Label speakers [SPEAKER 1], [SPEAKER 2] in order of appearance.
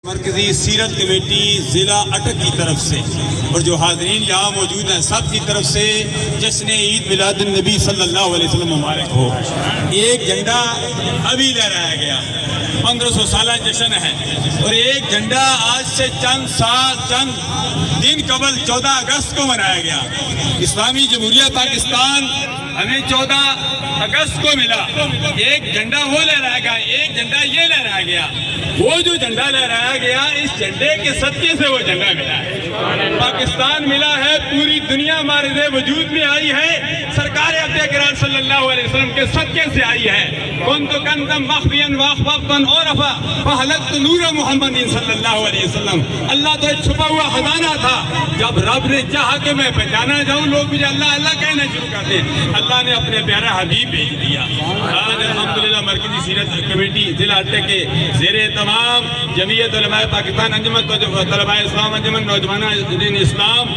[SPEAKER 1] مرکزی سیرت کمیٹی ضلع اٹک کی طرف سے اور جو حاضرین یہاں موجود ہیں سب کی طرف سے جشن عید میلاد النبی صلی اللہ علیہ وسلم مبارک ہو۔ ایک جھنڈا ابھی لہرایا گیا، 1500 سالہ جشن ہے، اور ایک جھنڈا آج سے چند دن قبل 14 اگست کو منایا گیا۔ اسلامی جمہوریہ پاکستان ہمیں 14 اگست کو ملا، ایک جھنڈا وہ لہرایا گیا، ایک جھنڈا یہ لہرایا گیا۔ وہ جو جھنڈا لہرایا گیا، اس جھنڈے کے صدقے سے وہ جھنڈا ملا ہے، پاکستان ملا ہے، پوری دنیا مارد وجود میں آئی ہے، سرکار عبد اکرام صلی اللہ علیہ وسلم کے صدقے سے آئی ہے۔ کنت کنزا مخفیا واخفضا عرفا فہلکت نور محمد صلی اللہ علیہ وسلم۔ اللہ تو ایک چھپا ہوا خزانہ تھا، جب رب نے چاہا کہ میں پہچانا جاؤں، لوگ مجھے اللہ اللہ کہنا شروع کرتے، اللہ نے اپنے پیارا حبیب بھیج دیا۔ آج الحمدللہ مرکزی سیرت کمیٹی ضلع اٹک کے زیر تمام جمعیت علماء پاکستان، انجمن طلباء اسلام، انجمن نوجوانان اسلام